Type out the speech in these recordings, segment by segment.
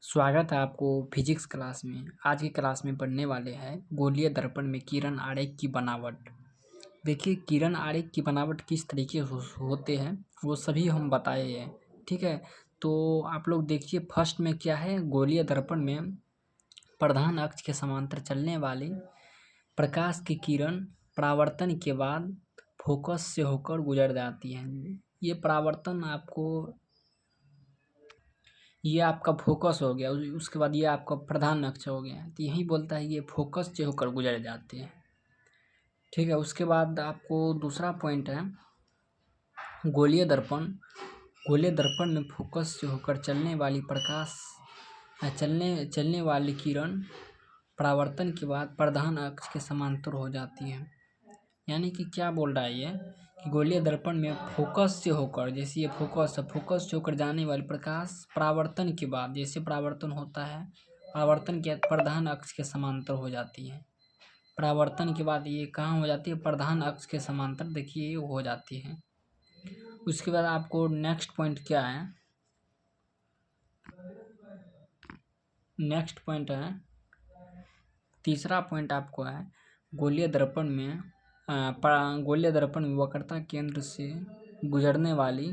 स्वागत है आपको फिजिक्स क्लास में। आज की क्लास में पढ़ने वाले हैं गोलीय दर्पण में किरण आरेख की बनावट। देखिए किरण आरेख की बनावट किस तरीके होते हैं वो सभी हम बताए हैं। ठीक है, तो आप लोग देखिए फर्स्ट में क्या है, गोलीय दर्पण में प्रधान अक्ष के समांतर चलने वाली प्रकाश की किरण परावर्तन के बाद फोकस से होकर गुजर जाती है। ये परावर्तन ये आपका फोकस हो गया, उसके बाद ये आपका प्रधान अक्ष हो गया। तो यही बोलता है ये फोकस से होकर गुजर जाते हैं। ठीक है, उसके बाद आपको दूसरा पॉइंट है गोलीय दर्पण। गोलीय दर्पण में फोकस से होकर चलने वाली चलने वाली किरण परावर्तन के बाद प्रधान अक्ष के समांतर हो जाती है। यानी कि क्या बोल रहा है ये कि गोलीय दर्पण में फोकस से होकर, जैसे ये फोकस है, फोकस से होकर जाने वाली प्रकाश परावर्तन के बाद, जैसे परावर्तन होता है, परावर्तन के प्रधान अक्ष के समांतर हो जाती है। परावर्तन के बाद ये कहाँ हो जाती है, प्रधान अक्ष के समांतर, देखिए ये हो जाती है। उसके बाद आपको नेक्स्ट पॉइंट क्या है, नेक्स्ट पॉइंट है तीसरा पॉइंट आपको है गोलीय दर्पण में गोलीय दर्पण में वक्रता केंद्र से गुजरने वाली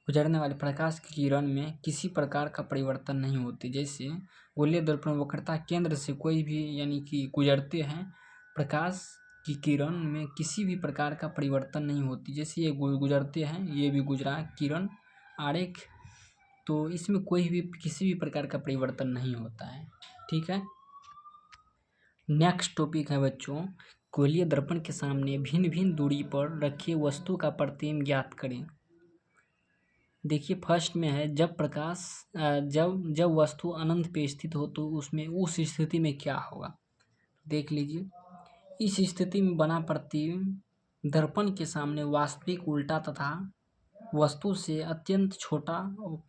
प्रकाश की किरण में किसी प्रकार का परिवर्तन नहीं होती। जैसे गोलीय दर्पण वक्रता केंद्र से कोई भी यानी कि गुजरते हैं, प्रकाश की किरण में किसी भी प्रकार का परिवर्तन नहीं होती। जैसे ये गुजरते हैं, ये भी गुजरा किरण आरेख, तो इसमें कोई भी किसी भी प्रकार का परिवर्तन नहीं होता है। ठीक है, नेक्स्ट टॉपिक है बच्चों, गोलीय दर्पण के सामने भिन्न भिन्न दूरी पर रखे वस्तु का प्रतिबिंब ज्ञात करें। देखिए फर्स्ट में है जब प्रकाश जब वस्तु अनंत पे स्थित हो तो उसमें उस स्थिति में क्या होगा। देख लीजिए, इस स्थिति में बना प्रतिबिंब दर्पण के सामने वास्तविक उल्टा तथा वस्तु से अत्यंत छोटा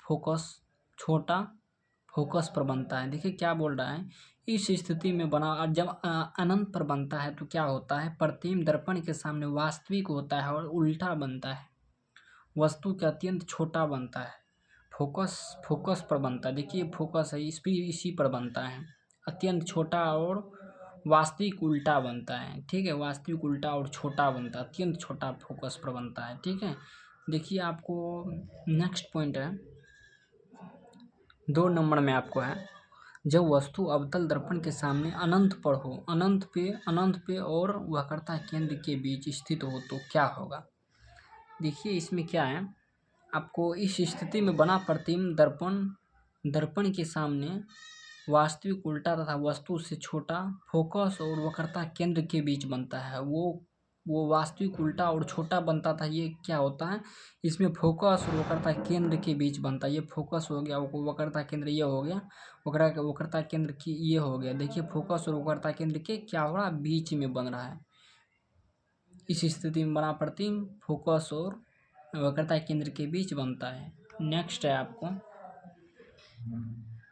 फोकस पर बनता है। देखिए क्या बोल रहा है, इस स्थिति में बना जब अनंत पर बनता है तो क्या होता है, प्रतिबिंब दर्पण के सामने वास्तविक होता है और उल्टा बनता है, वस्तु के अत्यंत छोटा बनता है, फोकस पर बनता है। देखिए फोकस है, इसी पर बनता है, अत्यंत छोटा और वास्तविक उल्टा बनता है। ठीक है, वास्तविक उल्टा और छोटा बनता है, अत्यंत छोटा फोकस पर बनता है। ठीक है, देखिए आपको नेक्स्ट पॉइंट है 2 नंबर में आपको है जब वस्तु अवतल दर्पण के सामने अनंत पर हो, अनंत पे और वक्रता केंद्र के बीच स्थित हो तो क्या होगा। देखिए इसमें क्या है, आपको इस स्थिति में बना प्रतिबिंब दर्पण के सामने वास्तविक उल्टा तथा वस्तु से छोटा फोकस और वक्रता केंद्र के बीच बनता है। वो वास्तविक उल्टा और छोटा बनता था, ये क्या होता है, इसमें फोकस और वक्रता केंद्र के बीच बनता है। ये फोकस हो गया, वक्रता केंद्र ये हो गया, वक्रता केंद्र की ये हो गया। देखिए फोकस और वक्रता केंद्र के क्या हो रहा है, बीच में बन रहा है। इस स्थिति में बना प्रतिबिंब फोकस और वक्रता केंद्र के बीच बनता है। नेक्स्ट है आपको,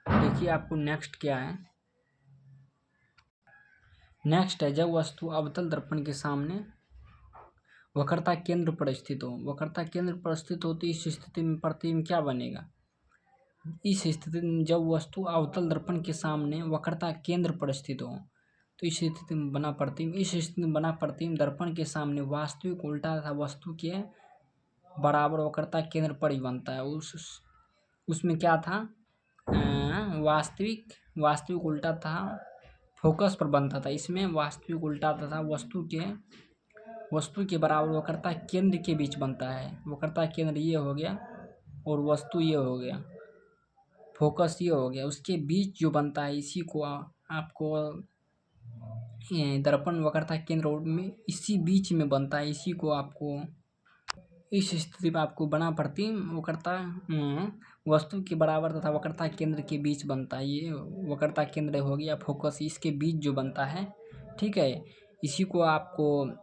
देखिए आपको नेक्स्ट क्या है, नेक्स्ट है जब वस्तु अवतल दर्पण के सामने वक्रता केंद्र पर स्थित हो। वक्रता केंद्र पर स्थित हो तो इस स्थिति में प्रतिबिंब क्या बनेगा, इस स्थिति में जब वस्तु अवतल दर्पण के सामने वक्रता केंद्र पर स्थित हो तो इस स्थिति में बना प्रतिबिंब दर्पण के सामने वास्तविक उल्टा तथा वस्तु के बराबर वक्रता केंद्र पर ही बनता है। उसमें क्या था, वास्तविक उल्टा था, फोकस पर बनता था। इसमें वास्तविक उल्टा तथा वस्तु के बराबर वक्रता केंद्र के बीच बनता है। वक्रता केंद्र ये हो गया और वस्तु ये हो गया, फोकस ये हो गया, उसके बीच जो बनता है इसी को आपको दर्पण वक्रता केंद्र में इसी बीच में बनता है। इसी को आपको इस स्थिति में आपको बना प्रतिबिंब वक्रता वस्तु के बराबर तथा वक्रता केंद्र के बीच बनता है। ये वक्रता केंद्र हो गया, फोकस इसके बीच जो बनता है। ठीक है, इसी को आपको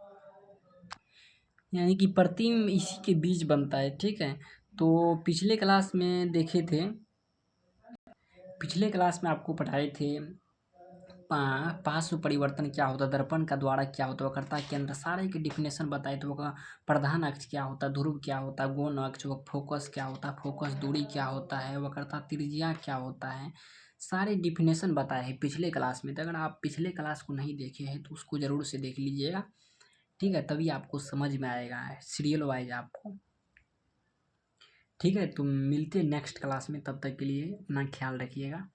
यानी कि प्रतिबिंब इसी के बीच बनता है। ठीक है, तो पिछले क्लास में देखे थे, पिछले क्लास में आपको पढ़ाए थे पार्श्व परिवर्तन क्या होता है, दर्पण का द्वारा क्या होता है, वक्रता केंद्र, सारे की डिफिनेशन बताए। तो प्रधान अक्ष क्या होता है, ध्रुव क्या होता है, गौण अक्ष, फोकस क्या होता है, फोकस दूरी क्या होता है, वक्रता त्रिज्या क्या होता है, सारे डिफिनेशन बताए हैं पिछले क्लास में। तो अगर आप पिछले क्लास को नहीं देखे हैं तो उसको ज़रूर से देख लीजिएगा, ठीक है, तभी आपको समझ में आएगा सीरियल वाइज आपको। ठीक है, तो मिलते हैं नेक्स्ट क्लास में, तब तक के लिए अपना ख्याल रखिएगा।